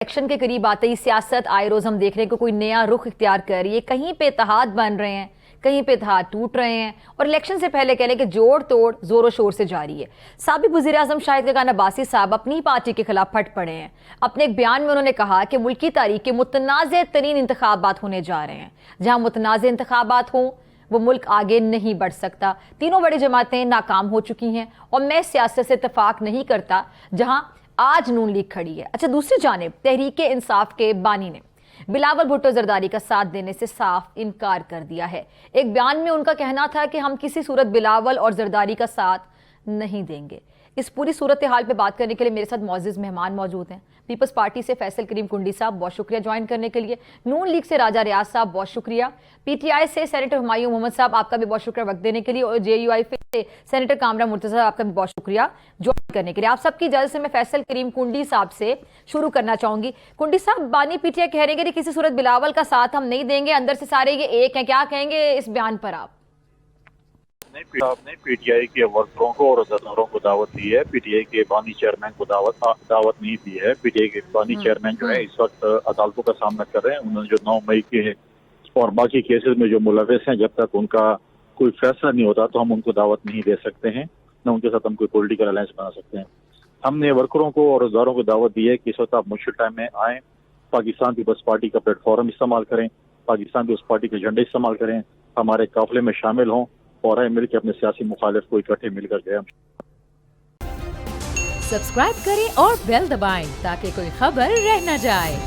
Election के करीब आते ही सियासत आए रोज हम देख रहे हैं कि कोई नया रुख इख्तियार कर रही है। कहीं पे इत्तेहाद बन रहे हैं, कहीं पे इत्तेहाद टूट रहे हैं और इलेक्शन से पहले कह लें कि जोड़ तोड़ जोरों शोर से जारी है। साबिक वज़ीर आज़म शाहिद खान अब्बासी साहब अपनी पार्टी के खिलाफ फट पड़े हैं। अपने एक बयान में उन्होंने कहा कि मुल्की तारीख के मुतनाज़ तरीन इंतखाबात होने जा रहे हैं। जहां मुतनाज़ इंतखाबात हों वो मुल्क आगे नहीं बढ़ सकता। तीनों बड़ी जमातें नाकाम हो चुकी हैं और मैं सियासत से इत्तेफाक नहीं करता जहां आज नून लीग खड़ी है। अच्छा, दूसरी जानिब तहरीक इंसाफ के बानी ने बिलावल भुट्टो जरदारी का साथ देने से साफ इनकार कर दिया है। एक बयान में उनका कहना था कि हम किसी सूरत बिलावल और जरदारी का साथ नहीं देंगे। इस पूरी सूरत हाल पे बात करने के लिए मेरे साथ मौजूद मेहमान मौजूद हैं। पीपल्स पार्टी से फैसल करीम कुंडी साहब, बहुत शुक्रिया ज्वाइन करने के लिए। नून लीग से राजा रियाज साहब, बहुत शुक्रिया। पीटीआई से सेनेटर हुमायूं मोहम्मद साहब, आपका भी बहुत शुक्रिया वक्त देने के लिए। और जेयूआई से सेनेटर कामरा मुर्तज़ा साहब, आपका भी बहुत शुक्रिया ज्वाइन करने के लिए। आप सबकी इजाजत से मैं फैसल करीम कुंडी साहब से शुरू करना चाहूंगी। कुंडी साहब, बानी पीटीआई कह रहे हैं कि किसी सूरत बिलावल का साथ हम नहीं देंगे, अंदर से सारे ये एक हैं, क्या कहेंगे इस बयान पर आप? आपने पीटीआई के वर्करों को और अदारों को दावत दी है, पीटीआई के बानी चेयरमैन को दावत नहीं दी है। पीटीआई के बानी चेयरमैन जो है इस वक्त अदालतों का सामना कर रहे हैं। उन्होंने जो 9 मई के और बाकी केसेस में जो मुलविस हैं, जब तक उनका कोई फैसला नहीं होता तो हम उनको दावत नहीं दे सकते हैं, न उनके साथ हम कोई पॉलिटिकल अलायंस बना सकते हैं। हमने वर्करों को और अदारों को दावत दी है कि इस वक्त आप मुश्किल टाइम में आएँ, पाकिस्तान पीपल्स पार्टी का प्लेटफॉर्म इस्तेमाल करें, पाकिस्तान पीपल्स पार्टी के झंडे इस्तेमाल करें, हमारे काफिले में शामिल हों और मिलकर अपने सियासी मुखालिफ को इकट्ठे मिलकर गए। सब्सक्राइब करें और बेल दबाएं ताकि कोई खबर रह न जाए।